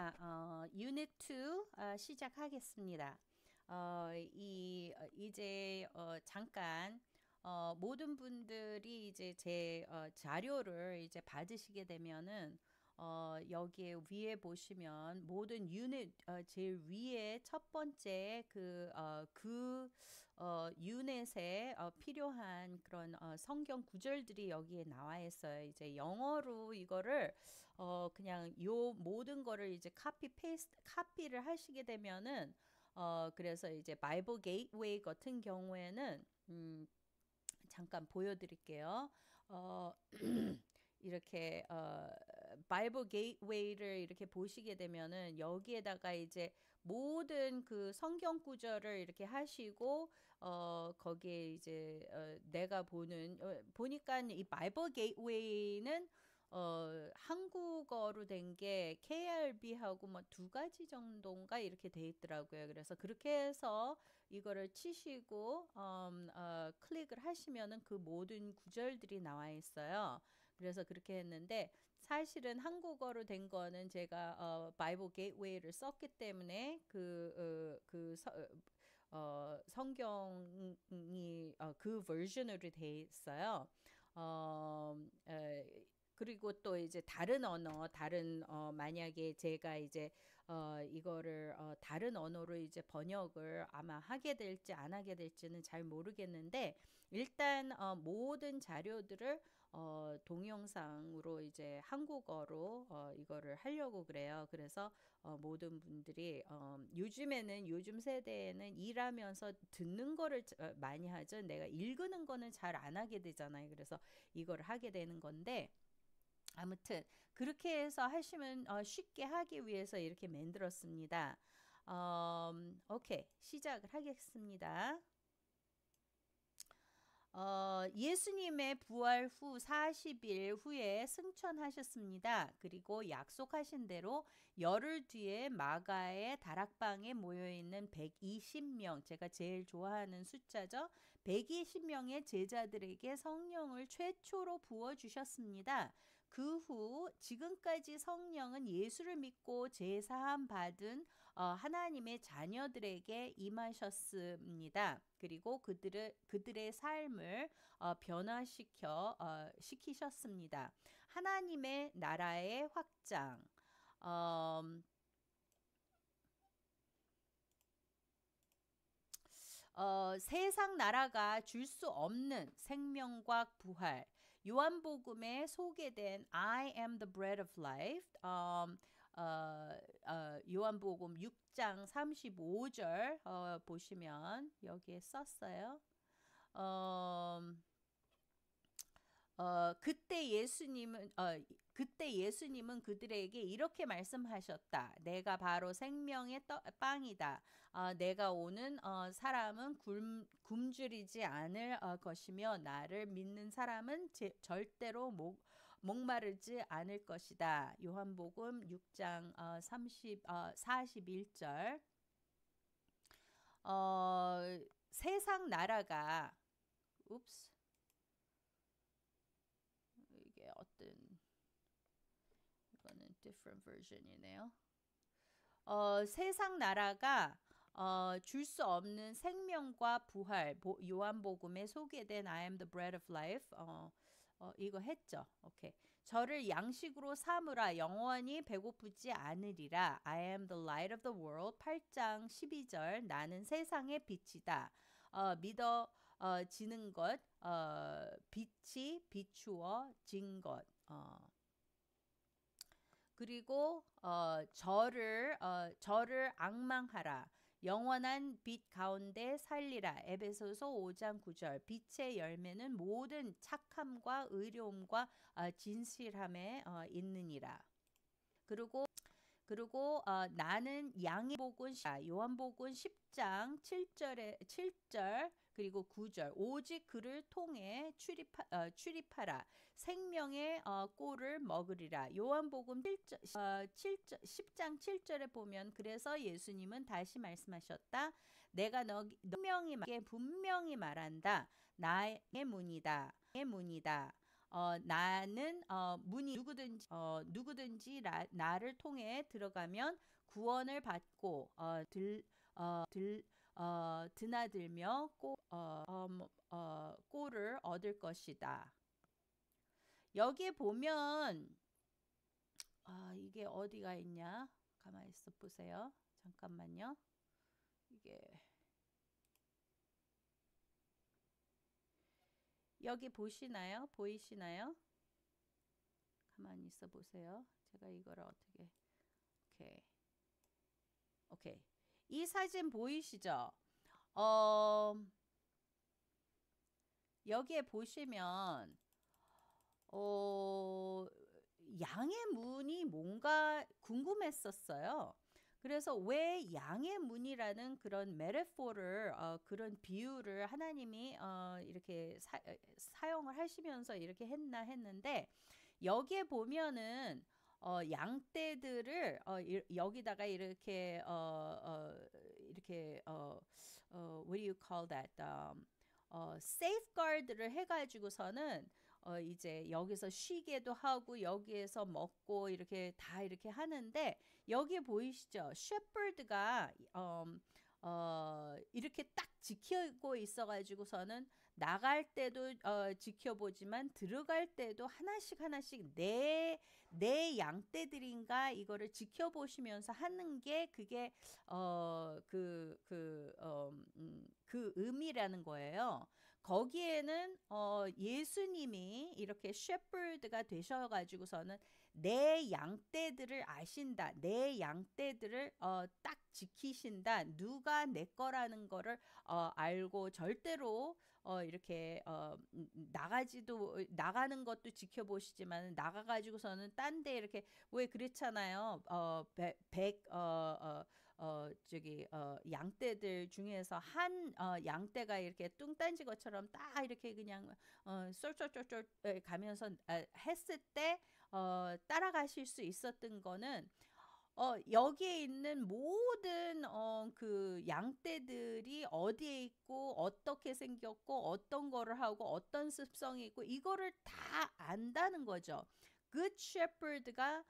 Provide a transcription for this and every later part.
자, 유닛 2 시작하겠습니다. 이제 잠깐 모든 분들이 이제 제 자료를 이제 받으시게 되면은 여기에 위에 보시면 모든 유닛 제일 위에 첫 번째 유닛에 필요한 그런 성경 구절들이 여기에 나와 있어요. 이제 영어로 이거를 그냥 요 모든 거를 이제 카피를 하시게 되면은 그래서 이제 바이블 게이트웨이 같은 경우에는 잠깐 보여드릴게요. 어, 이렇게 바이블 게이트웨이를 이렇게 보시게 되면은 여기에다가 이제 모든 그 성경 구절을 이렇게 하시고 거기에 이제 내가 보니까 이 바이블 게이트웨이는 한국어로 된 게 KRB하고 뭐 두 가지 정도인가 이렇게 돼 있더라고요. 그래서 그렇게 해서 이거를 치시고 클릭을 하시면은 그 모든 구절들이 나와 있어요. 그래서 그렇게 했는데 사실은 한국어로 된 거는 제가 바이블 게이트웨이를 썼기 때문에 성경이 그 버전으로 돼 있어요. 어, 그리고 또 이제 다른 언어, 만약에 제가 이제 이거를 다른 언어로 이제 번역을 아마 하게 될지 안 하게 될지는 잘 모르겠는데 일단 모든 자료들을 동영상으로 이제 한국어로 이거를 하려고 그래요. 그래서 모든 분들이 요즘 세대에는 일하면서 듣는 거를 많이 하죠. 내가 읽는 거는 잘 안 하게 되잖아요. 그래서 이거를 하게 되는 건데 아무튼 그렇게 해서 하시면 쉽게 하기 위해서 이렇게 만들었습니다. 오케이, 시작을 하겠습니다. 예수님의 부활 후 40일 후에 승천하셨습니다. 그리고 약속하신 대로 열흘 뒤에 마가의 다락방에 모여있는 120명, 제가 제일 좋아하는 숫자죠. 120명의 제자들에게 성령을 최초로 부어주셨습니다. 그 후 지금까지 성령은 예수를 믿고 제사함 받은 하나님의 자녀들에게 임하셨습니다. 그리고 그들의 삶을 시키셨습니다. 하나님의 나라의 확장. 세상 나라가 줄 수 없는 생명과 부활. 요한복음에 소개된 I am the bread of life. 요한복음 6장 35절 보시면 여기에 썼어요. 그때 예수님은 그들에게 이렇게 말씀하셨다. 내가 바로 생명의 빵이다. 내가 오는 사람은 굶주리지 않을 것이며 나를 믿는 사람은 절대로 목마르지 않을 것이다. 요한복음 6장 41절. 세상 나라가 이게 이거는 different version이네요. 세상 나라가 줄 수 없는 생명과 부활. 요한복음에 소개된 I am the bread of life. 이거 했죠. 오케이. 저를 양식으로 삼으라. 영원히 배고프지 않으리라. I am the light of the world. 8장 12절. 나는 세상의 빛이다. 믿어지는 것. 빛이 비추어진 것. 그리고 저를 앙망하라. 영원한 빛 가운데 살리라. 에베소서 5장 9절. 빛의 열매는 모든 착함과 의로움과 진실함에 있느니라. 그리고 나는 양의 복은 요한복음 10장 7절 그리고 9절 오직 그를 통해 출입하라. 생명의 꼴을 먹으리라. 요한복음 10장 7절에 보면 그래서 예수님은 다시 말씀하셨다. 내가 분명히 말한다. 나의 문이다. 나는 문이 누구든지 나를 통해 들어가면 구원을 받고 드나들며 꼴을 얻을 것이다. 여기에 보면 이게 어디가 있냐? 가만히 있어 보세요. 잠깐만요. 이게 여기 보시나요? 보이시나요? 가만히 있어 보세요. 제가 이걸 어떻게 오케이. 이 사진 보이시죠? 여기에 보시면 양의 문이 뭔가 궁금했었어요. 그래서 왜 양의 문이라는 그런 메타포를 그런 비유를 하나님이 이렇게 사용을 하시면서 이렇게 했나 했는데 여기에 보면은 양떼들을 여기다가 이렇게 what do you call that? safeguard를 해가지고서는 이제 여기서 쉬게도 하고 여기에서 먹고 이렇게 다 이렇게 하는데 여기 보이시죠? 셰퍼드가 이렇게 딱 지키고 있어가지고서는 나갈 때도 지켜보지만 들어갈 때도 하나씩 내 양떼들인가 이거를 지켜보시면서 하는 게 그게 그 의미라는 거예요. 거기에는 예수님이 이렇게 셰퍼드가 되셔가지고서는 내 양떼들을 아신다. 내 양떼들을 딱 지키신다. 누가 내 거라는 거를 알고 절대로 이렇게 나가는 것도 지켜보시지만 나가가지고서는 딴 데 이렇게 왜 그랬잖아요. 양떼들 중에서 한 양떼가 이렇게 뚱딴지 것처럼 딱 이렇게 그냥 쏠쏠쏠쏠 가면서 했을 때 따라가실 수 있었던 거는 여기에 있는 모든 그 양떼들이 어디에 있고 어떻게 생겼고 어떤 거를 하고 어떤 습성이 있고 이거를 다 안다는 거죠. Good Shepherd가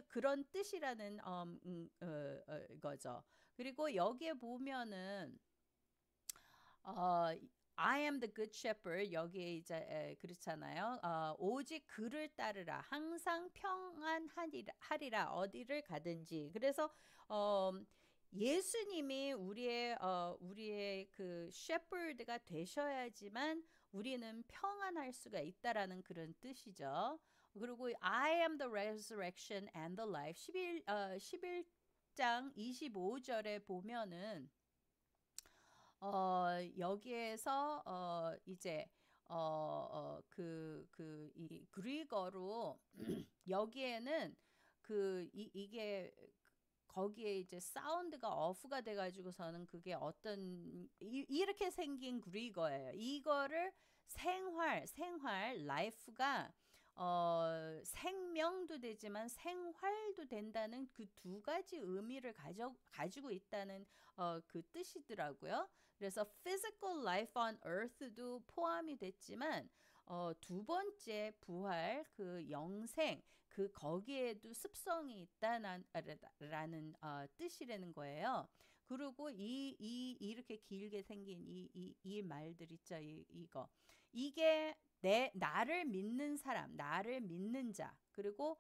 그런 뜻이라는 거죠. 그리고 여기에 보면은 I am the good shepherd 여기에 이제 그렇잖아요. 오직 그를 따르라. 항상 평안하리라. 어디를 가든지. 그래서 예수님이 우리의 그 shepherd가 되셔야지만 우리는 평안할 수가 있다라는 그런 뜻이죠. 그리고 I am the resurrection and the life 11장 25절에 보면은 여기에서 이제 이 그리거로 여기에는 이게 거기에 이제 사운드가 어프가 돼가지고서는 그게 어떤 이렇게 생긴 그리거예요. 이거를 생활 라이프가 생명도 되지만 생활도 된다는 그 두 가지 의미를 가지고 있다는 그 뜻이더라고요. 그래서 physical life on earth도 포함이 됐지만 두 번째 부활 그 영생 그 거기에도 습성이 있다라는 뜻이라는 거예요. 그리고 이렇게 길게 생긴 이 말들 있죠. 이거 이게 나를 믿는 사람, 나를 믿는 자, 그리고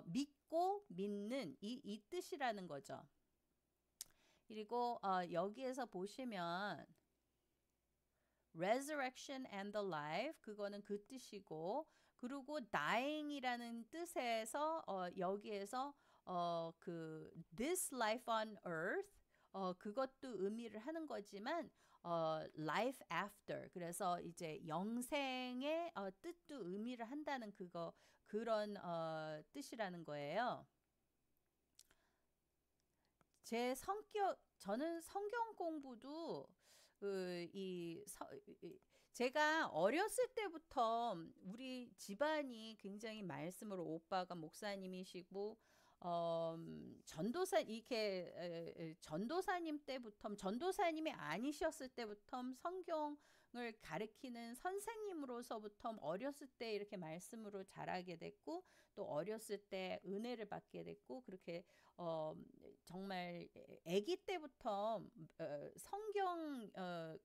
믿고 믿는 이 뜻이라는 거죠. 그리고 여기에서 보시면 resurrection and the life 그거는 그 뜻이고 그리고 dying이라는 뜻에서 여기에서 그 this life on earth 그것도 의미를 하는 거지만 life after 그래서 이제 영생의 뜻도 의미를 한다는 그런 뜻이라는 거예요. 저는 성경 공부도 제가 어렸을 때부터 우리 집안이 굉장히 말씀으로 오빠가 목사님이시고 전도사님 때부터 전도사님이 아니셨을 때부터 성경 가르치는 선생님으로서부터 어렸을 때 이렇게 말씀으로 자라게 됐고 또 어렸을 때 은혜를 받게 됐고 그렇게 정말 아기 때부터 성경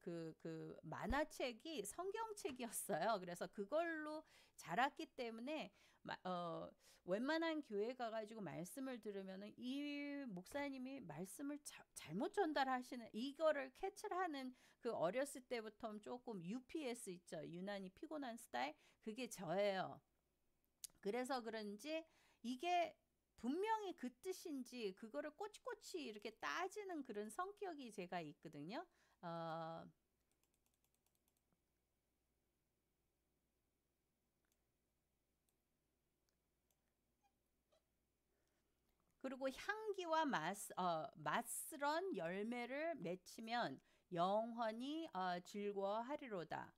그 만화책이 성경책이었어요. 그래서 그걸로 자랐기 때문에 웬만한 교회 가가지고 말씀을 들으면은 이 목사님이 말씀을 잘못 전달하시는 이거를 캐치를 하는 그 어렸을 때부터 조금 UPS 있죠. 유난히 피곤한 스타일 그게 저예요. 그래서 그런지 이게 분명히 그 뜻인지 그거를 꼬치꼬치 이렇게 따지는 그런 성격이 제가 있거든요. 그리고 향기와 맛스런 열매를 맺히면 영원히 즐거워하리로다.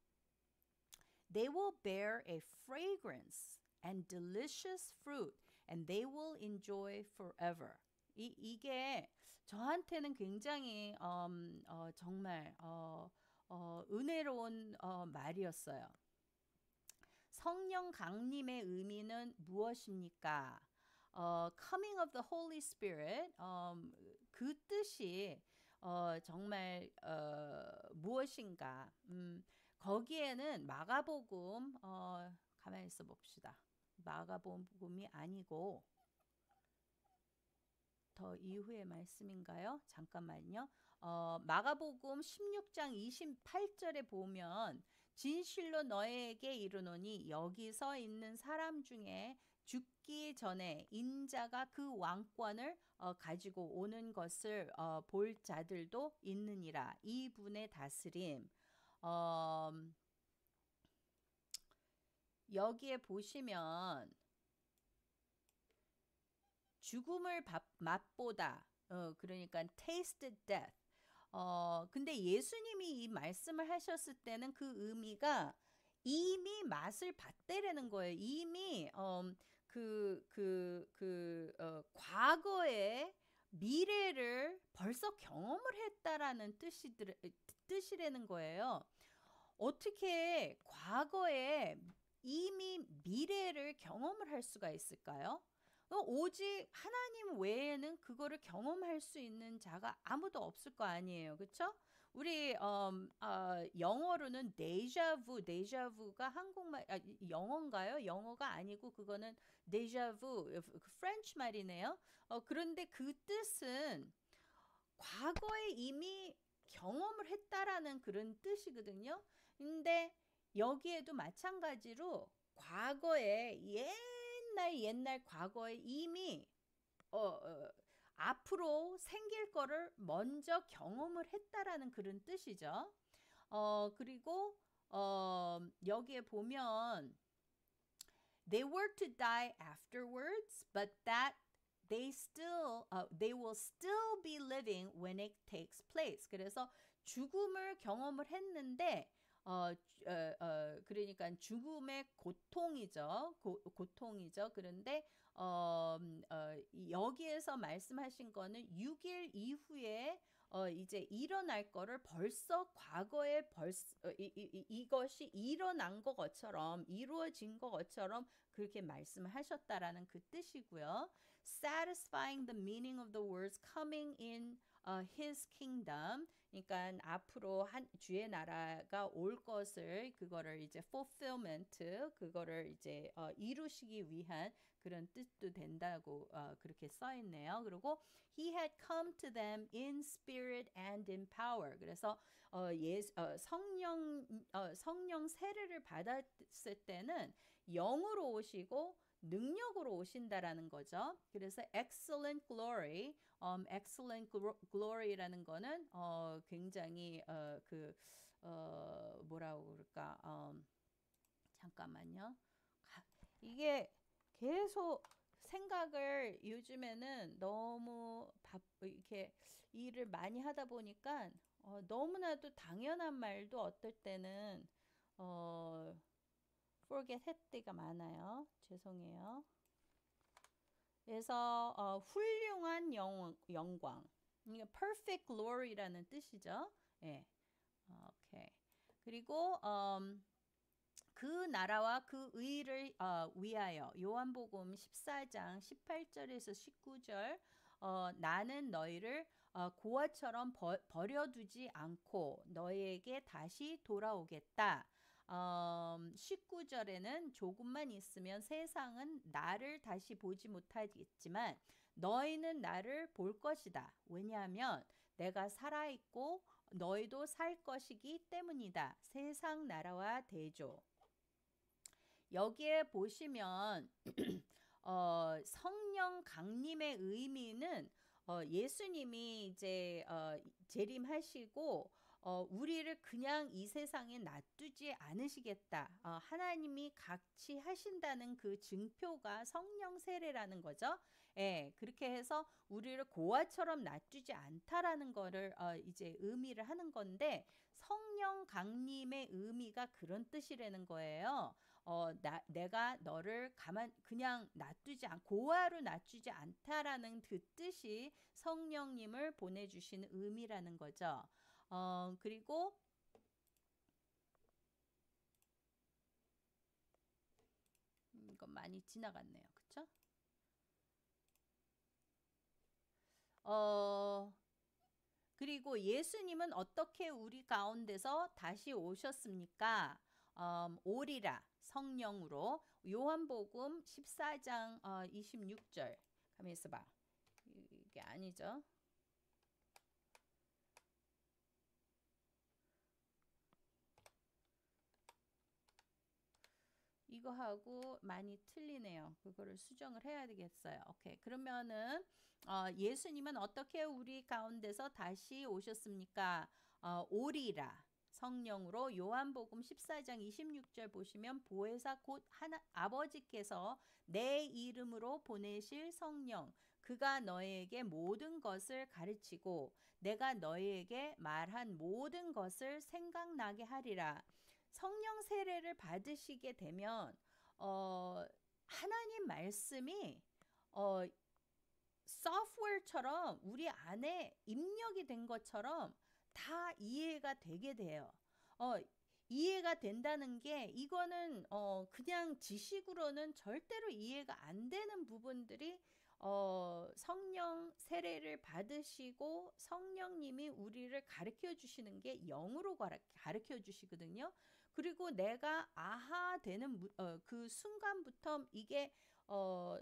They will bear a fragrance and delicious fruit, and they will enjoy forever. 이게 저한테는 굉장히 정말 은혜로운 말이었어요. 성령 강림의 의미는 무엇입니까? Coming of the Holy Spirit 그 뜻이 정말 무엇인가? 거기에는 마가복음 가만히 있어 봅시다. 마가복음이 아니고 더 이후의 말씀인가요? 잠깐만요. 마가복음 16장 28절에 보면 진실로 너에게 이르노니 여기서 있는 사람 중에 죽기 전에 인자가 그 왕권을 가지고 오는 것을 볼 자들도 있느니라. 이분의 다스림. 여기에 보시면 죽음을 맛보다 그러니까 tasted death. 근데 예수님이 이 말씀을 하셨을 때는 그 의미가 이미 맛을 봤대라는 거예요. 이미 과거의 미래를 벌써 경험을 했다라는 뜻이라는 거예요. 어떻게 과거에 이미 미래를 경험을 할 수가 있을까요? 오직 하나님 외에는 그거를 경험할 수 있는 자가 아무도 없을 거 아니에요. 그렇죠? 우리 영어로는 데자부가 한국말 영어인가요? 영어가 아니고 그거는 데자부 프렌치 말이네요. 그런데 그 뜻은 과거에 이미 경험을 했다라는 그런 뜻이거든요. 근데 여기에도 마찬가지로 과거에 옛날 과거에 이미 앞으로 생길 거를 먼저 경험을 했다라는 그런 뜻이죠. 그리고 여기에 보면 they were to die afterwards, but that they will still be living when it takes place. 그래서 죽음을 경험을 했는데 그러니까 죽음의 고통이죠. 고통이죠. 그런데 여기에서 말씀하신 거는 6일 이후에 이제 일어날 거를 벌써 과거에 이것이 일어난 것처럼 이루어진 것처럼 그렇게 말씀하셨다라는 그 뜻이고요. Satisfying the meaning of the words coming in his kingdom. 그러니까 앞으로 주의 나라가 올 것을 그거를 이제 fulfillment 그거를 이제 이루시기 위한 그런 뜻도 된다고 그렇게 써 있네요. 그리고 he had come to them in spirit and in power. 그래서 성령 세례를 받았을 때는 영으로 오시고 능력으로 오신다라는 거죠. 그래서 excellent glory라는 거는 굉장히 뭐라고 그럴까? 잠깐만요. 이게 계속 생각을 요즘에는 너무 이렇게 일을 많이 하다 보니까 너무나도 당연한 말도 어떨 때는 forget 할 때가 많아요. 죄송해요. 그래서 훌륭한 영광, perfect glory라는 뜻이죠. 예, 오케이. 그리고 그 나라와 그 의를 위하여 요한복음 14장 18절에서 19절 나는 너희를 고아처럼 버려두지 않고 너희에게 다시 돌아오겠다. 19절에는 조금만 있으면 세상은 나를 다시 보지 못하겠지만 너희는 나를 볼 것이다. 왜냐하면 내가 살아있고 너희도 살 것이기 때문이다. 세상 나라와 대조. 여기에 보시면 성령 강림의 의미는 예수님이 이제 재림하시고 우리를 그냥 이 세상에 놔두지 않으시겠다. 하나님이 같이 하신다는 그 증표가 성령 세례라는 거죠. 예, 그렇게 해서 우리를 고아처럼 놔두지 않다라는 거를 이제 의미를 하는 건데 성령 강림의 의미가 그런 뜻이라는 거예요. 내가 너를 그냥 고아로 놔두지 않다라는 그 뜻이 성령님을 보내주신 의미라는 거죠. 그리고 이건 많이 지나갔네요. 그쵸? 그리고 예수님은 어떻게 우리 가운데서 다시 오셨습니까? 오리라 성령으로 요한복음 14장 26절 가만히 있어봐. 이게 아니죠. 이거하고 많이 틀리네요. 그거를 수정을 해야 되겠어요. 오케이. 그러면은 예수님은 어떻게 우리 가운데서 다시 오셨습니까? 오리라 성령으로 요한복음 14장 26절 보시면 보혜사 곧 아버지께서 내 이름으로 보내실 성령 그가 너에게 모든 것을 가르치고 내가 너에게 말한 모든 것을 생각나게 하리라. 성령 세례를 받으시게 되면 하나님 말씀이 소프트웨어처럼 우리 안에 입력이 된 것처럼 다 이해가 되게 돼요. 이해가 된다는 게 이거는 그냥 지식으로는 절대로 이해가 안 되는 부분들이 성령 세례를 받으시고 성령님이 우리를 가르쳐 주시는 게 영으로 가르쳐 주시거든요. 그리고 내가 아하 되는 그 순간부터 이게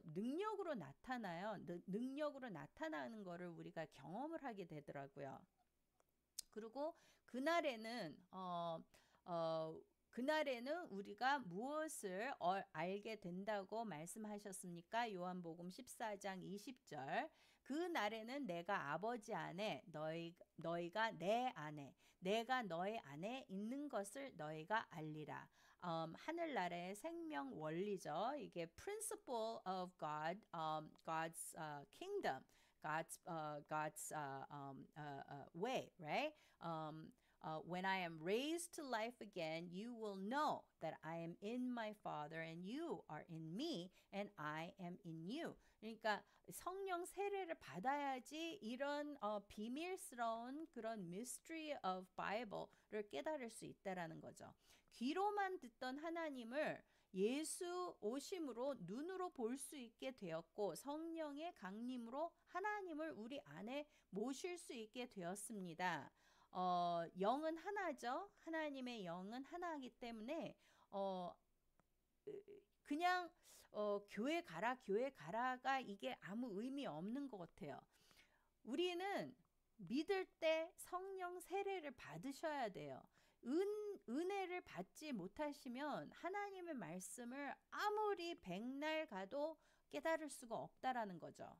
능력으로 나타나요. 능력으로 나타나는 거를 우리가 경험을 하게 되더라고요. 그리고 그날에는 우리가 무엇을 알게 된다고 말씀하셨습니까? 요한복음 14장 20절. 그 날에는 내가 아버지 안에 너희가 내 안에 내가 너희 안에 있는 것을 너희가 알리라. 하늘나라의 생명 원리죠. 이게 principle of God's kingdom, God's way, right? When I am raised to life again, you will know that I am in my Father and you are in me and I am in you. 그러니까 성령 세례를 받아야지 이런 비밀스러운 그런 mystery of Bible를 깨달을 수 있다라는 거죠. 귀로만 듣던 하나님을 예수 오심으로 눈으로 볼 수 있게 되었고 성령의 강림으로 하나님을 우리 안에 모실 수 있게 되었습니다. 영은 하나죠. 하나님의 영은 하나이기 때문에 그냥 교회 가라가 이게 아무 의미 없는 것 같아요. 우리는 믿을 때 성령 세례를 받으셔야 돼요. 은혜를 받지 못하시면 하나님의 말씀을 아무리 백날 가도 깨달을 수가 없다라는 거죠.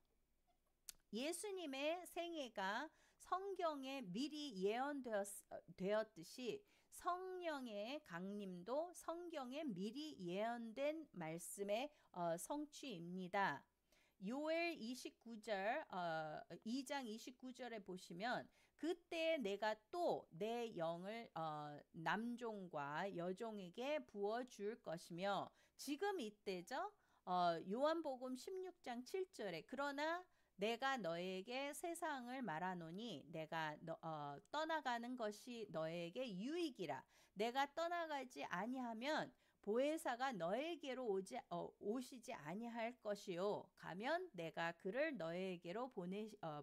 예수님의 생애가 성경에 미리 예언되었듯이 성령의 강림도 성경에 미리 예언된 말씀의 성취입니다. 요엘 29절 2장 29절에 보시면 그때 내가 또 내 영을 남종과 여종에게 부어줄 것이며 지금 이때죠. 요한복음 16장 7절에 그러나 내가 너에게 세상을 말하노니 내가 떠나가는 것이 너에게 유익이라. 내가 떠나가지 아니하면 보혜사가 너에게로 오시지 아니할 것이요. 가면 내가 그를 너에게로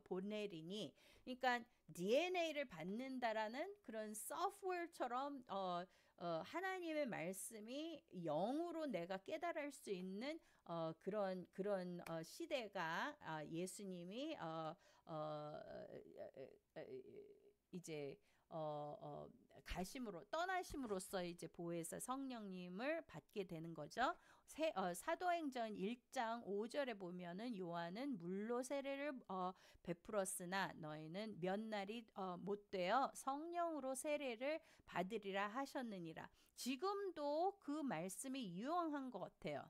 보내리니. 그러니까 DNA를 받는다라는 그런 소프트웨어처럼 하나님의 말씀이 영으로 내가 깨달을 수 있는 그런 시대가 예수님이 이제 떠나심으로써 이제 보혜사 성령님을 받게 되는 거죠. 사도행전 1장 5절에 보면은 요한은 물로 세례를 베풀었으나 너희는 몇 날이 못 되어 성령으로 세례를 받으리라 하셨느니라. 지금도 그 말씀이 유용한 것 같아요.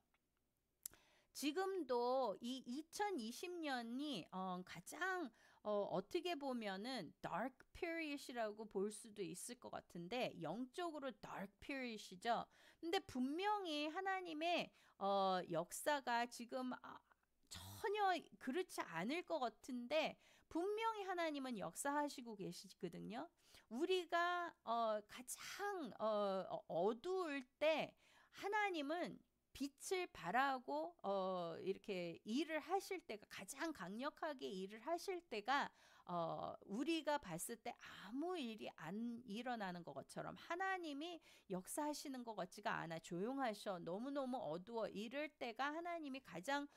지금도 이 2020년이 가장 어떻게 보면은 dark period이라고 볼 수도 있을 것 같은데 영적으로 dark period이죠. 근데 분명히 하나님의 역사가 지금 전혀 그렇지 않을 것 같은데 분명히 하나님은 역사하시고 계시거든요. 우리가 가장 어두울 때 하나님은 빛을 발하고 이렇게 일을 하실 때가 가장 강력하게 일을 하실 때가 우리가 봤을 때 아무 일이 안 일어나는 것처럼 하나님이 역사하시는 것 같지가 않아. 조용하셔. 너무너무 어두워. 이럴 때가 하나님이 가장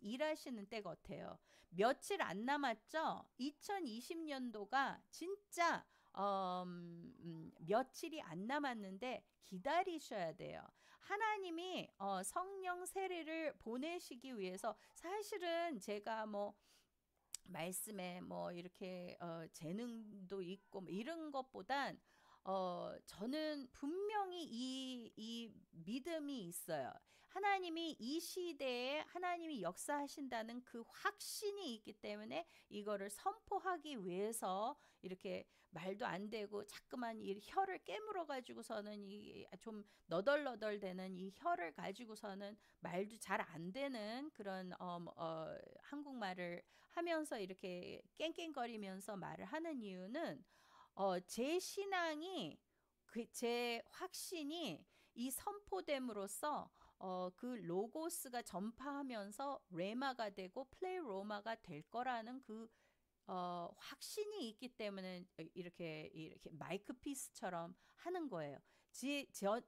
일하시는 때 같아요. 며칠 안 남았죠? 2020년도가 진짜 며칠이 안 남았는데 기다리셔야 돼요. 하나님이 성령 세례를 보내시기 위해서 사실은 제가 뭐 말씀에 뭐 이렇게 재능도 있고 뭐 이런 것보단 저는 분명히 이 믿음이 있어요. 하나님이 이 시대에 하나님이 역사하신다는 그 확신이 있기 때문에 이거를 선포하기 위해서 이렇게 말도 안 되고 자꾸만 이 혀를 깨물어 가지고서는 이 좀 너덜너덜대는 이 혀를 가지고서는 말도 잘 안 되는 그런 한국말을 하면서 이렇게 깽깽거리면서 말을 하는 이유는 제 신앙이 제 확신이 이 선포됨으로써 그 로고스가 전파하면서 레마가 되고 플레로마가 될 거라는 그 확신이 있기 때문에 이렇게 마이크피스처럼 하는 거예요.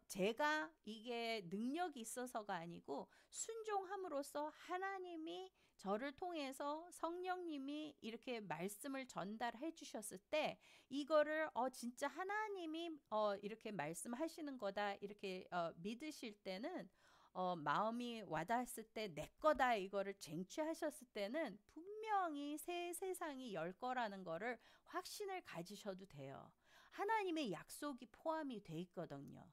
제가 이게 능력이 있어서가 아니고 순종함으로써 하나님이 저를 통해서 성령님이 이렇게 말씀을 전달해 주셨을 때 이거를 진짜 하나님이 이렇게 말씀하시는 거다 이렇게 믿으실 때는 마음이 와닿았을 때 내 거다 이거를 쟁취하셨을 때는 분명히 새 세상이 열 거라는 거를 확신을 가지셔도 돼요. 하나님의 약속이 포함이 돼 있거든요.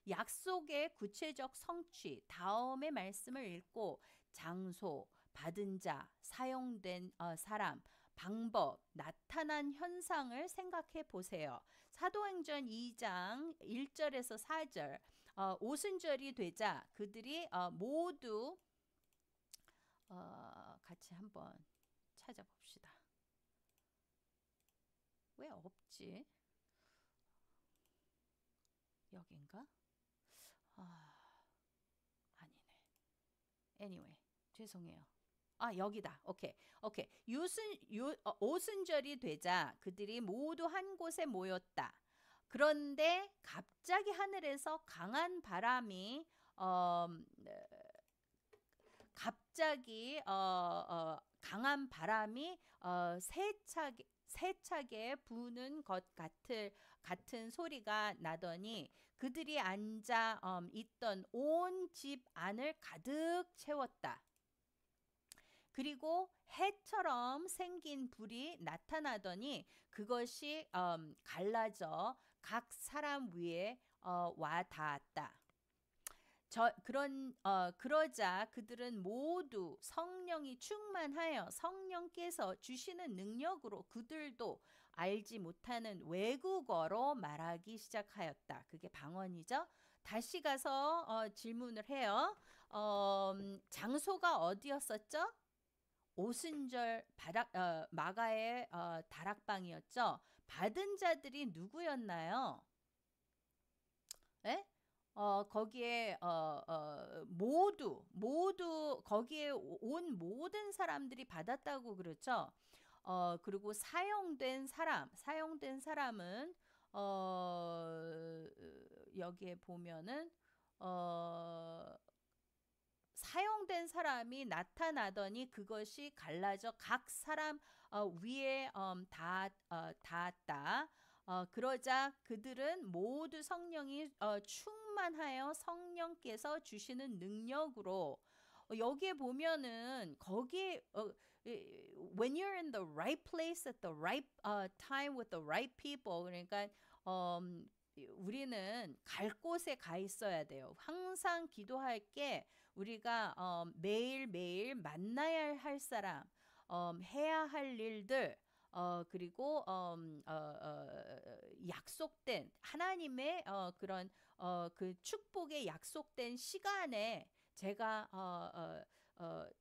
약속의 구체적 성취, 다음의 말씀을 읽고 장소, 받은 자, 사용된 사람, 방법, 나타난 현상을 생각해 보세요. 사도행전 2장 1절에서 4절 오순절이 되자 그들이 모두 같이 한번 찾아봅시다. 왜 없지? 여긴가? 아니네. Anyway, 죄송해요. 여기다. 오케이. 오순절이 되자 그들이 모두 한 곳에 모였다. 그런데 갑자기 하늘에서 강한 바람이 강한 바람이 세차게 부는 것 같은 소리가 나더니 그들이 앉아 있던 온 집 안을 가득 채웠다. 그리고 해처럼 생긴 불이 나타나더니 그것이 갈라져 각 사람 위에 와 닿았다. 그러자 그들은 모두 성령이 충만하여 성령께서 주시는 능력으로 그들도 알지 못하는 외국어로 말하기 시작하였다. 그게 방언이죠. 다시 가서 질문을 해요. 장소가 어디였었죠? 오순절 마가의 다락방이었죠. 받은 자들이 누구였나요? 예? 거기에 모두 거기에 온 모든 사람들이 받았다고 그렇죠. 그리고 사용된 사람은 어, 여기에 보면은 어, 사용된 사람이 나타나더니 그것이 갈라져 각 사람 위에 닿았다. 그러자 그들은 모두 성령이 충만하여 성령께서 주시는 능력으로 여기에 보면은 거기에 when you're in the right place at the right time with the right people 그러니까 우리는 갈 곳에 가 있어야 돼요. 항상 기도할 게 우리가 매일매일 만나야 할 사람, 해야 할 일들, 그리고 약속된 하나님의 그런 그 축복의 약속된 시간에 제가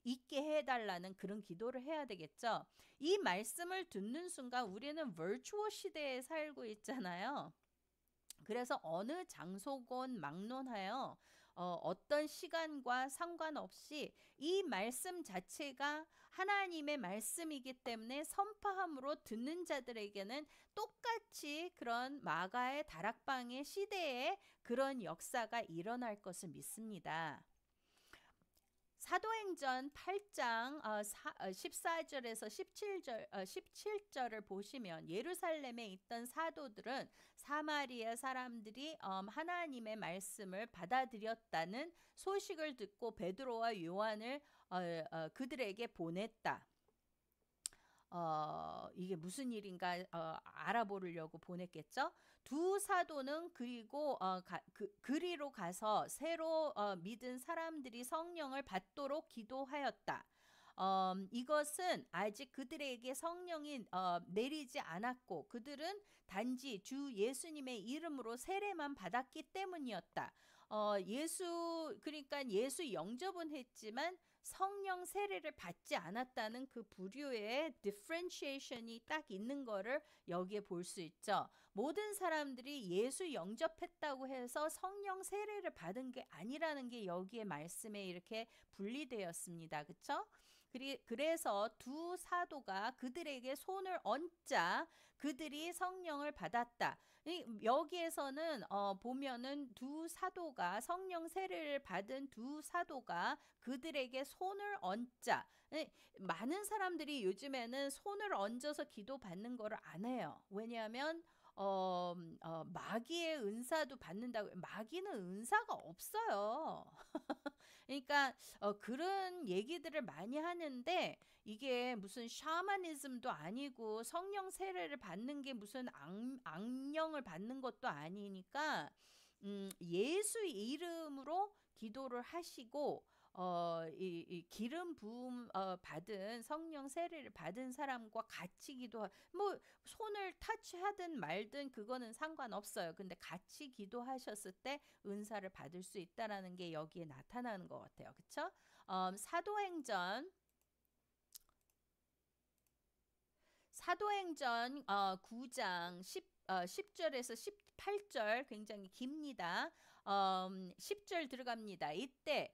있게 해달라는 그런 기도를 해야 되겠죠. 이 말씀을 듣는 순간 우리는 버추어 시대에 살고 있잖아요. 그래서 어느 장소건 막론하여 어떤 시간과 상관없이 이 말씀 자체가 하나님의 말씀이기 때문에 선포함으로 듣는 자들에게는 똑같이 그런 마가의 다락방의 시대에 그런 역사가 일어날 것을 믿습니다. 사도행전 8장 14절에서 17절을 보시면 예루살렘에 있던 사도들은 사마리아 사람들이 하나님의 말씀을 받아들였다는 소식을 듣고 베드로와 요한을 그들에게 보냈다. 이게 무슨 일인가 알아보려고 보냈겠죠. 두 사도는 그리고 그리로 가서 새로 믿은 사람들이 성령을 받도록 기도하였다. 이것은 아직 그들에게 성령이 내리지 않았고 그들은 단지 주 예수님의 이름으로 세례만 받았기 때문이었다. 그러니까 예수 영접은 했지만 성령 세례를 받지 않았다는 그 부류의 differentiation이 딱 있는 거를 여기에 볼 수 있죠. 모든 사람들이 예수 영접했다고 해서 성령 세례를 받은 게 아니라는 게 여기에 말씀에 이렇게 분리되었습니다. 그렇죠? 그래서 두 사도가 그들에게 손을 얹자 그들이 성령을 받았다. 여기에서는 보면은 두 사도가 성령 세례를 받은 두 사도가 그들에게 손을 얹자. 많은 사람들이 요즘에는 손을 얹어서 기도 받는 거를 안 해요. 왜냐하면 마귀의 은사도 받는다고. 마귀는 은사가 없어요. 그러니까 그런 얘기들을 많이 하는데 이게 무슨 샤머니즘도 아니고 성령 세례를 받는 게 무슨 악령을 받는 것도 아니니까 예수 이름으로 기도를 하시고 이 기름 부음 받은 성령 세례를 받은 사람과 같이 뭐 손을 타치하든 말든 그거는 상관없어요. 근데 같이 기도하셨을 때 은사를 받을 수 있다라는 게 여기에 나타나는 것 같아요. 그쵸? 사도행전 9장 10절에서 18절 굉장히 깁니다. 10절 들어갑니다. 이때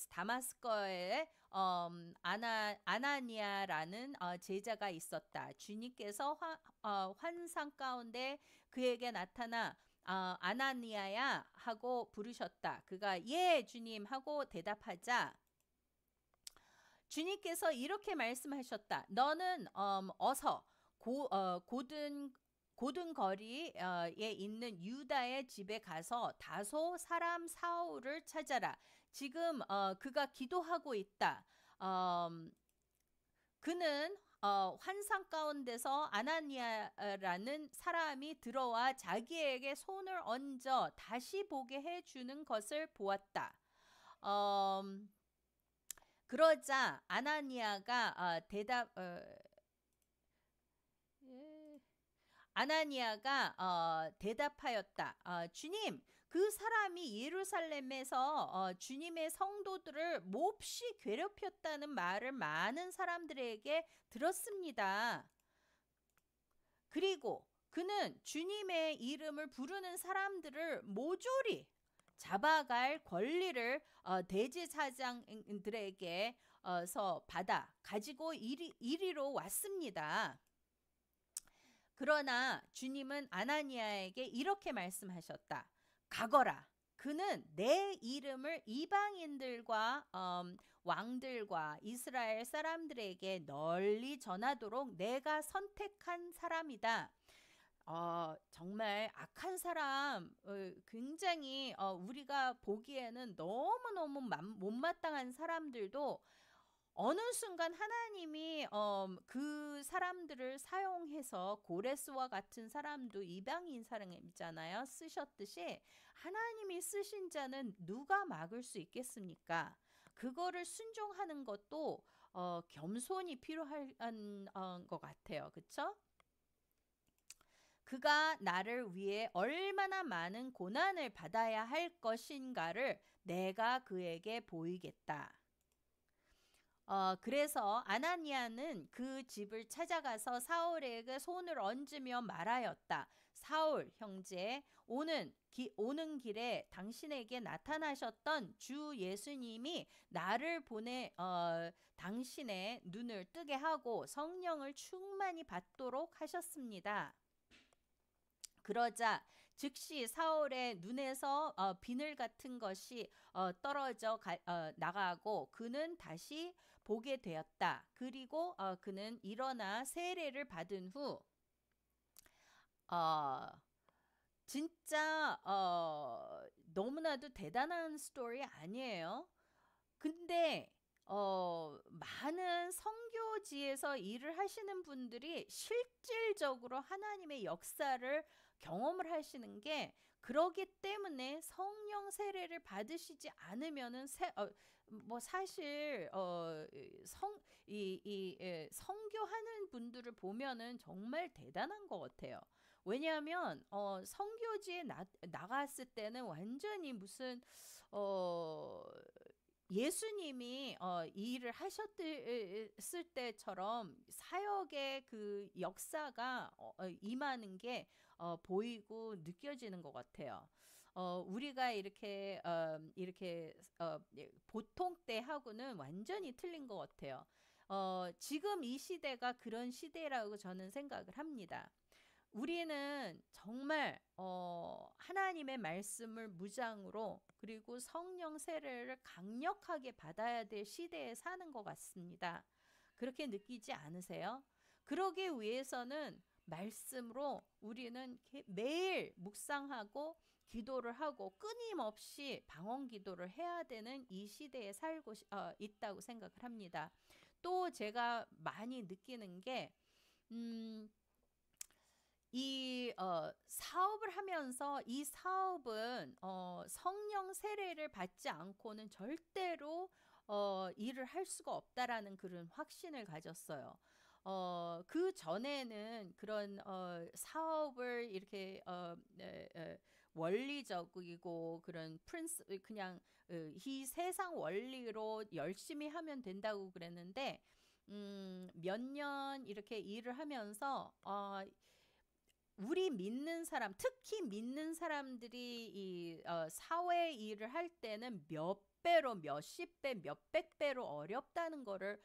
다마스커에 아나니아라는 제자가 있었다. 주님께서 환상 가운데 그에게 나타나 아나니아야 하고 부르셨다. 그가 예 주님 하고 대답하자 주님께서 이렇게 말씀하셨다. 너는 어서 고든 거리에 있는 유다의 집에 가서 다소 사람 사울을 찾아라. 지금 그가 기도하고 있다. 그는 환상 가운데서 아나니아라는 사람이 들어와 자기에게 손을 얹어 다시 보게 해주는 것을 보았다. 그러자 아나니아가 대답하였다. 주님, 그 사람이 예루살렘에서 주님의 성도들을 몹시 괴롭혔다는 말을 많은 사람들에게 들었습니다. 그리고 그는 주님의 이름을 부르는 사람들을 모조리 잡아갈 권리를 대제사장들에게서 받아 가지고 이리로 왔습니다. 그러나 주님은 아나니아에게 이렇게 말씀하셨다. 가거라. 그는 내 이름을 이방인들과 왕들과 이스라엘 사람들에게 널리 전하도록 내가 선택한 사람이다. 정말 악한 사람, 굉장히 우리가 보기에는 너무너무 못마땅한 사람들도 어느 순간 하나님이 그 사람들을 사용해서 고레스와 같은 사람도 이방인 사람이잖아요. 쓰셨듯이 하나님이 쓰신 자는 누가 막을 수 있겠습니까? 그거를 순종하는 것도 겸손이 필요한 것 같아요. 그렇죠? 그가 나를 위해 얼마나 많은 고난을 받아야 할 것인가를 내가 그에게 보이겠다. 그래서 아나니아는 그 집을 찾아가서 사울에게 손을 얹으며 말하였다. 사울 형제, 오는 길에 당신에게 나타나셨던 주 예수님이 나를 보내 당신의 눈을 뜨게 하고 성령을 충만히 받도록 하셨습니다. 그러자 즉시 사울의 눈에서 비늘 같은 것이 떨어져 나가고 그는 다시 보게 되었다. 그리고 그는 일어나 세례를 받은 후 진짜 너무나도 대단한 스토리 아니에요? 근데 많은 선교지에서 일을 하시는 분들이 실질적으로 하나님의 역사를 경험을 하시는 게 그러기 때문에 성령 세례를 받으시지 않으면은 뭐 사실 선교하는 분들을 보면은 정말 대단한 것 같아요. 왜냐하면 선교지에 나갔을 때는 완전히 무슨 예수님이 이 일을 하셨을 때처럼 사역의 그 역사가 임하는 게 보이고 느껴지는 것 같아요. 우리가 이렇게 보통 때하고는 완전히 틀린 것 같아요. 지금 이 시대가 그런 시대라고 저는 생각을 합니다. 우리는 정말 하나님의 말씀을 무장으로 그리고 성령 세례를 강력하게 받아야 될 시대에 사는 것 같습니다. 그렇게 느끼지 않으세요? 그러기 위해서는 말씀으로 우리는 매일 묵상하고 기도를 하고 끊임없이 방언 기도를 해야 되는 이 시대에 살고 있다고 생각을 합니다. 또 제가 많이 느끼는 게 이 사업을 하면서 이 사업은 성령 세례를 받지 않고는 절대로 일을 할 수가 없다라는 그런 확신을 가졌어요. 그 전에는 그런 사업을 이렇게 원리적이고 그런 그냥 이 세상 원리로 열심히 하면 된다고 그랬는데 몇 년 이렇게 일을 하면서 우리 믿는 사람, 특히 믿는 사람들이 이 사회 일을 할 때는 몇 배로, 몇십 배, 몇백 배로 어렵다는 거를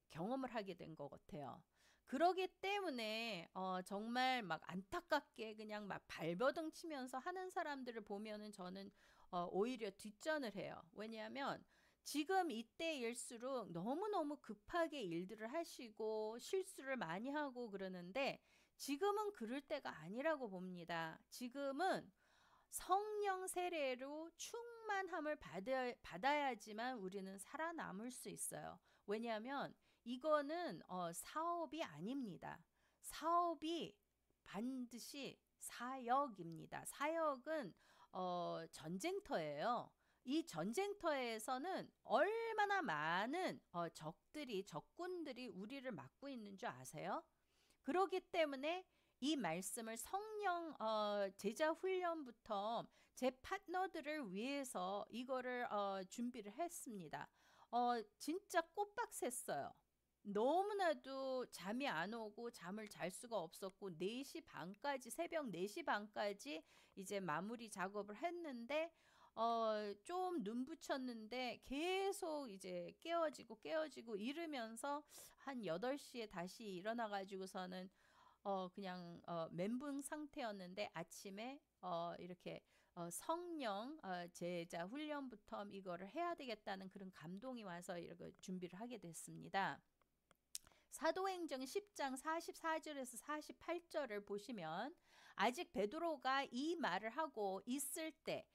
경험을 하게 된 것 같아요. 그러기 때문에 정말 막 안타깝게 그냥 막 발버둥 치면서 하는 사람들을 보면은 저는 오히려 뒷전을 해요. 왜냐하면 지금 이때일수록 너무너무 급하게 일들을 하시고 실수를 많이 하고 그러는데 지금은 그럴 때가 아니라고 봅니다. 지금은 성령 세례로 충만함을 받아야지만 우리는 살아남을 수 있어요. 왜냐하면 이거는 사업이 아닙니다. 사업이 반드시 사역입니다. 사역은 전쟁터예요. 이 전쟁터에서는 얼마나 많은 적군들이 우리를 막고 있는 줄 아세요? 그렇기 때문에 이 말씀을 성령 제자 훈련부터 제 파트너들을 위해서 이거를 준비를 했습니다. 진짜 꼬박샜어요. 너무나도 잠이 안 오고 잠을 잘 수가 없었고 4시 반까지 새벽 4시 반까지 이제 마무리 작업을 했는데 좀 눈 붙였는데 계속 이제 깨어지고 이러면서 한 8시에 다시 일어나 가지고서는 그냥 멘붕 상태였는데 아침에 이렇게 성령 제자 훈련부터 이거를 해야 되겠다는 그런 감동이 와서 이렇게 준비를 하게 됐습니다. 사도행전 10장 44절에서 48절을 보시면 아직 베드로가 이 말을 하고 있을 때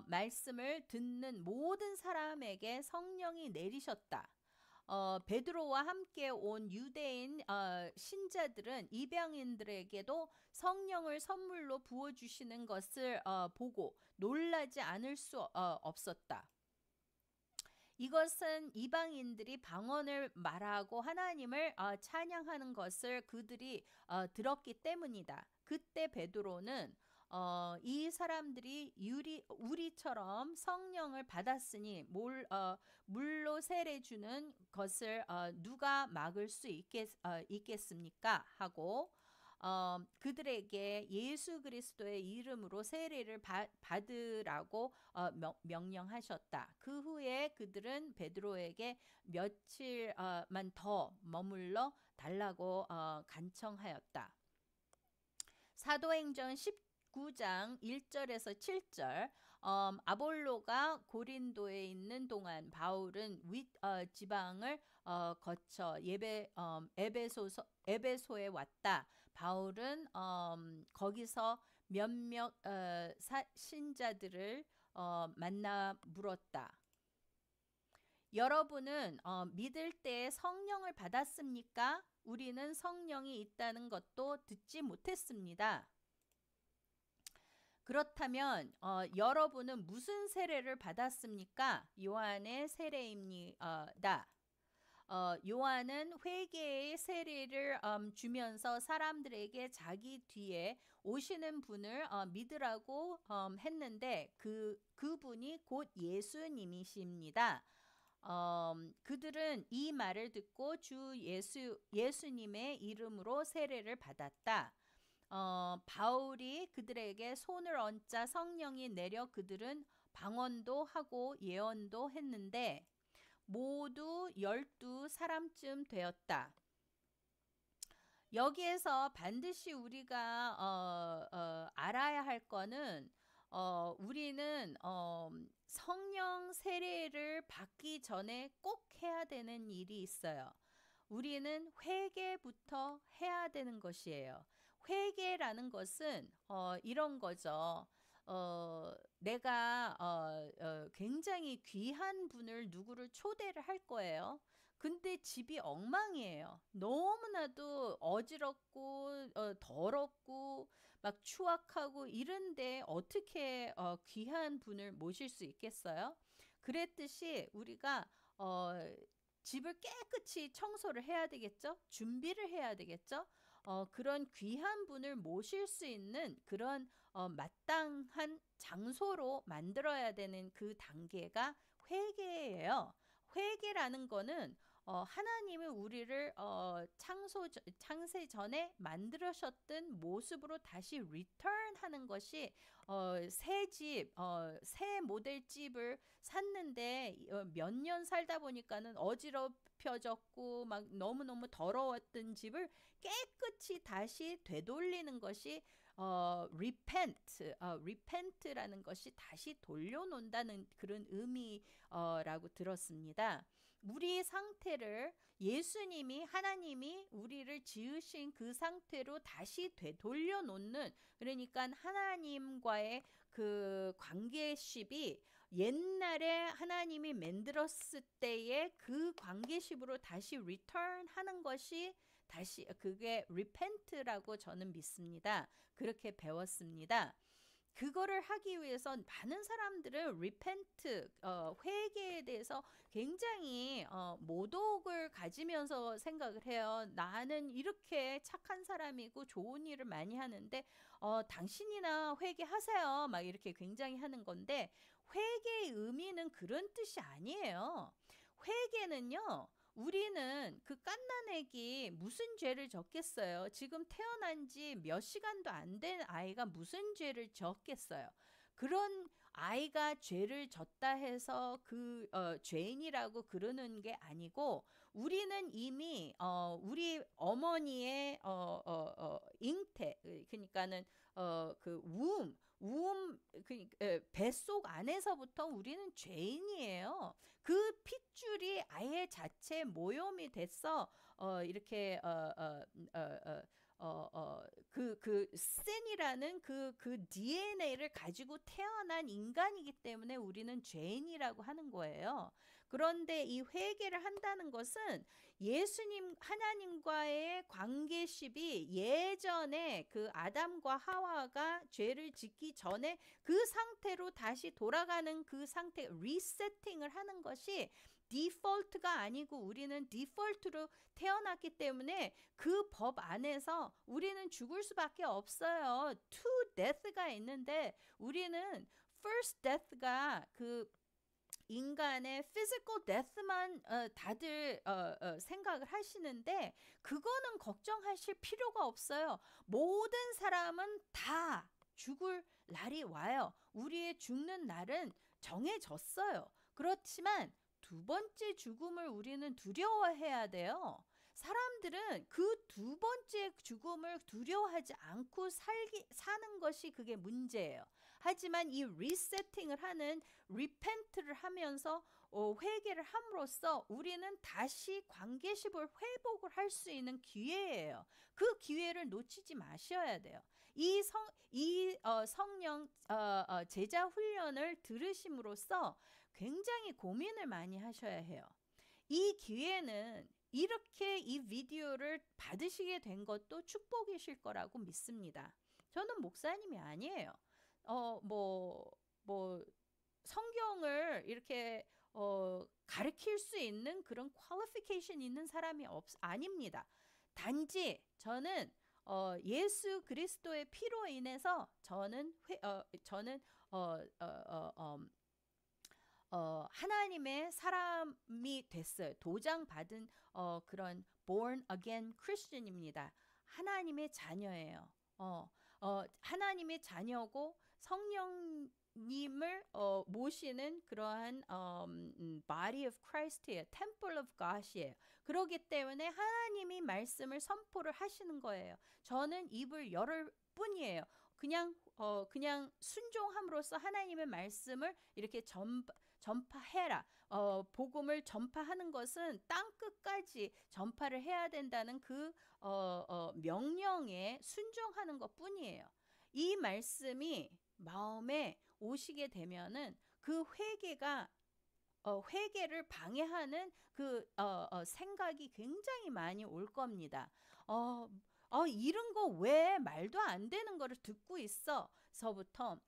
말씀을 듣는 모든 사람에게 성령이 내리셨다. 베드로와 함께 온 유대인 신자들은 이방인들에게도 성령을 선물로 부어주시는 것을 보고 놀라지 않을 수 없었다. 이것은 이방인들이 방언을 말하고 하나님을 찬양하는 것을 그들이 들었기 때문이다. 그때 베드로는 이 사람들이 우리처럼 성령을 받았으니 물로 세례 주는 것을 누가 막을 수 있겠습니까? 하고 그들에게 예수 그리스도의 이름으로 세례를 받으라고 명령하셨다. 그 후에 그들은 베드로에게 며칠만 더 머물러 달라고 간청하였다. 사도행전 19장 1절에서 7절 아볼로가 고린도에 있는 동안 바울은 윗 지방을 거쳐 에베소에 왔다. 바울은 거기서 몇몇 신자들을 만나 물었다. 여러분은 믿을 때 성령을 받았습니까? 우리는 성령이 있다는 것도 듣지 못했습니다. 그렇다면 여러분은 무슨 세례를 받았습니까? 요한의 세례입니다. 요한은 회개의 세례를 주면서 사람들에게 자기 뒤에 오시는 분을 믿으라고 했는데 그분이 곧 예수님이십니다. 그들은 이 말을 듣고 주 예수님의 이름으로 세례를 받았다. 바울이 그들에게 손을 얹자 성령이 내려 그들은 방언도 하고 예언도 했는데 모두 12사람쯤 되었다. 여기에서 반드시 우리가 알아야 할 거는 우리는 성령 세례를 받기 전에 꼭 해야 되는 일이 있어요. 우리는 회개부터 해야 되는 것이에요. 회개라는 것은 이런 거죠. 내가 굉장히 귀한 분을 누구를 초대를 할 거예요. 근데 집이 엉망이에요. 너무나도 어지럽고 더럽고 막 추악하고 이런데 어떻게 귀한 분을 모실 수 있겠어요? 그랬듯이 우리가 집을 깨끗이 청소를 해야 되겠죠? 준비를 해야 되겠죠? 그런 귀한 분을 모실 수 있는 그런 마땅한 장소로 만들어야 되는 그 단계가 회개예요. 회개라는 거는 하나님이 우리를 창세 전에 만들으셨던 모습으로 다시 리턴하는 것이 새 모델 집을 샀는데 몇 년 살다 보니까는 어지럽혀졌고 막 너무너무 더러웠던 집을 깨끗이 다시 되돌리는 것이 repent라는 것이 다시 돌려놓는다는 그런 의미라고 들었습니다. 우리 상태를 예수님이 하나님이 우리를 지으신 그 상태로 다시 되돌려놓는, 그러니까 하나님과의 그 관계십이 옛날에 하나님이 만들었을 때의 그 관계십으로 다시 return하는 것이 다시 그게 repent라고 저는 믿습니다. 그렇게 배웠습니다. 그거를 하기 위해서 많은 사람들은 repent 회개에 대해서 대해서 굉장히 모독을 가지면서 생각을 해요. 나는 이렇게 착한 사람이고 좋은 일을 많이 하는데 당신이나 회개하세요. 막 이렇게 굉장히 하는 건데 회개의 의미는 그런 뜻이 아니에요. 회개는요. 우리는 그 갓난애기 무슨 죄를 졌겠어요? 지금 태어난 지 몇 시간도 안 된 아이가 무슨 죄를 졌겠어요? 그런 아이가 죄를 졌다 해서 그 죄인이라고 그러는 게 아니고 우리는 이미 우리 어머니의 잉태 그러니까는 그 뱃속 안에서부터 우리는 죄인이에요. 그 핏줄이 아예 자체 모염이 됐어. 이렇게 센이라는 그 DNA를 가지고 태어난 인간이기 때문에 우리는 죄인이라고 하는 거예요. 그런데 이 회개를 한다는 것은 예수님 하나님과의 관계십이 예전에 그 아담과 하와가 죄를 짓기 전에 그 상태로 다시 돌아가는 그 상태 리세팅을 하는 것이 디폴트가 아니고 우리는 디폴트로 태어났기 때문에 그 법 안에서 우리는 죽을 수밖에 없어요. two death가 있는데 우리는 first death가 그 인간의 physical death만 다들 생각을 하시는데 그거는 걱정하실 필요가 없어요. 모든 사람은 다 죽을 날이 와요. 우리의 죽는 날은 정해졌어요. 그렇지만 두 번째 죽음을 우리는 두려워해야 돼요. 사람들은 그 두 번째 죽음을 두려워하지 않고 사는 것이 그게 문제예요. 하지만 이 리세팅을 하는 리펜트를 하면서 회개를 함으로써 우리는 다시 관계십을 회복을 할 수 있는 기회예요. 그 기회를 놓치지 마셔야 돼요. 이 성령 제자 훈련을 들으심으로써 굉장히 고민을 많이 하셔야 해요. 이 기회는 이렇게 이 비디오를 받으시게 된 것도 축복이실 거라고 믿습니다. 저는 목사님이 아니에요. 뭐 성경을 이렇게 가르칠 수 있는 그런 퀄리피케이션 있는 사람이 아닙니다. 단지 저는 예수 그리스도의 피로 인해서 저는 하나님의 사람이 됐어요. 도장 받은 그런 born again Christian입니다. 하나님의 자녀예요. 하나님의 자녀고 성령님을 모시는 그러한 body of Christ예요. temple of God이에요. 그렇기 때문에 하나님이 말씀을 선포를 하시는 거예요. 저는 입을 열을 뿐이에요. 그냥 순종함으로써 하나님의 말씀을 이렇게 전파해라. 복음을 전파하는 것은 땅 끝까지 전파를 해야 된다는 그 명령에 순종하는 것 뿐이에요. 이 말씀이 마음에 오시게 되면은 그 회개를 방해하는 그 생각이 굉장히 많이 올 겁니다. 이런 거 왜 말도 안 되는 거를 듣고 있어? 서부터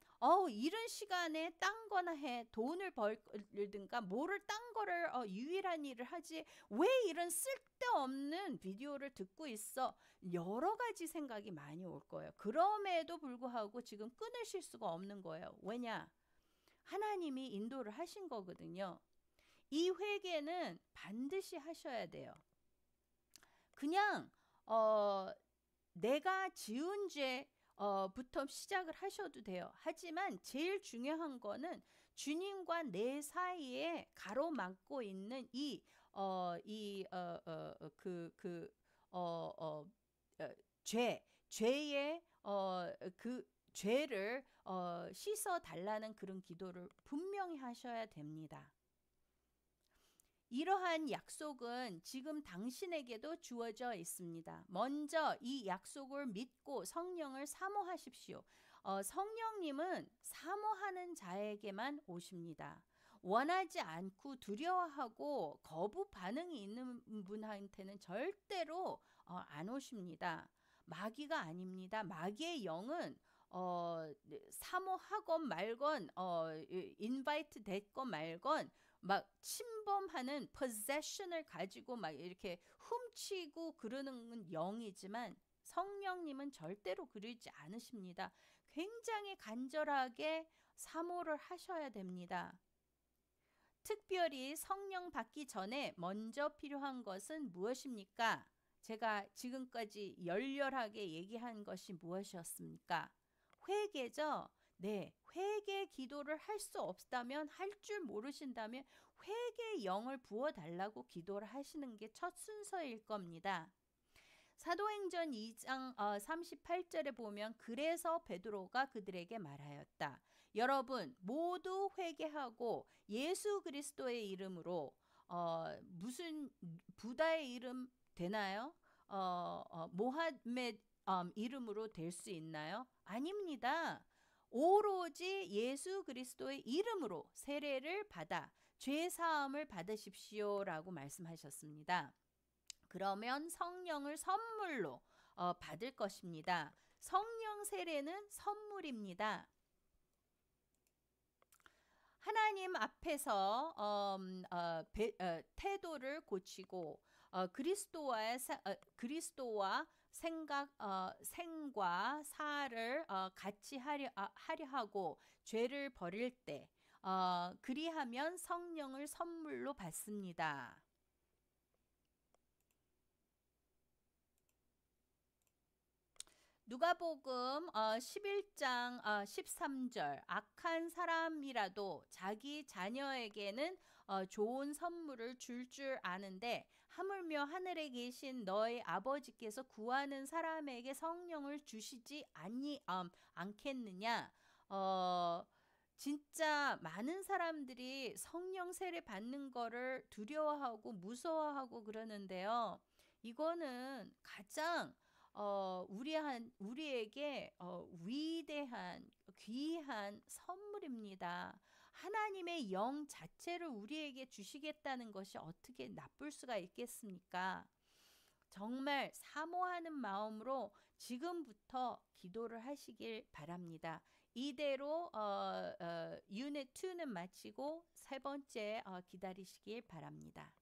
이런 시간에 딴 거나 해. 돈을 벌든가 뭐를 딴 거를 유일한 일을 하지. 왜 이런 쓸데없는 비디오를 듣고 있어? 여러 가지 생각이 많이 올 거예요. 그럼에도 불구하고 지금 끊으실 수가 없는 거예요. 왜냐? 하나님이 인도를 하신 거거든요. 이 회개는 반드시 하셔야 돼요. 그냥 내가 지은 죄부터 시작을 하셔도 돼요. 하지만 제일 중요한 거는 주님과 내 사이에 가로막고 있는 죄의 그 죄를 씻어 달라는 그런 기도를 분명히 하셔야 됩니다. 이러한 약속은 지금 당신에게도 주어져 있습니다. 먼저 이 약속을 믿고 성령을 사모하십시오. 성령님은 사모하는 자에게만 오십니다. 원하지 않고 두려워하고 거부 반응이 있는 분한테는 절대로 안 오십니다. 마귀가 아닙니다. 마귀의 영은 사모하건 말건 인바이트 됐건 말건 막 침범하는 possession을 가지고 막 이렇게 훔치고 그러는 영이지만 성령님은 절대로 그러지 않으십니다. 굉장히 간절하게 사모를 하셔야 됩니다. 특별히 성령 받기 전에 먼저 필요한 것은 무엇입니까? 제가 지금까지 열렬하게 얘기한 것이 무엇이었습니까? 회개죠. 네, 회개 기도를 할 수 없다면, 할 줄 모르신다면 회개 영을 부어달라고 기도를 하시는 게 첫 순서일 겁니다. 사도행전 2장 38절에 보면 그래서 베드로가 그들에게 말하였다. 여러분 모두 회개하고 예수 그리스도의 이름으로 무슨 부다의 이름 되나요? 모하메 이름으로 될 수 있나요? 아닙니다. 오로지 예수 그리스도의 이름으로 세례를 받아 죄 사함을 받으십시오라고 말씀하셨습니다. 그러면 성령을 선물로 받을 것입니다. 성령 세례는 선물입니다. 하나님 앞에서 태도를 고치고 그리스도와 생과 사를 같이 하려 하고 죄를 버릴 때 그리하면 성령을 선물로 받습니다. 누가복음 11장 13절 악한 사람이라도 자기 자녀에게는 좋은 선물을 줄 아는데 하물며 하늘에 계신 너희 아버지께서 구하는 사람에게 성령을 주시지 않겠느냐. 진짜 많은 사람들이 성령 세례 받는 거를 두려워하고 무서워하고 그러는데요. 이거는 가장 우리에게 위대한 귀한 선물입니다. 하나님의 영 자체를 우리에게 주시겠다는 것이 어떻게 나쁠 수가 있겠습니까? 정말 사모하는 마음으로 지금부터 기도를 하시길 바랍니다. 이대로 유닛 2는 마치고 세 번째 기다리시길 바랍니다.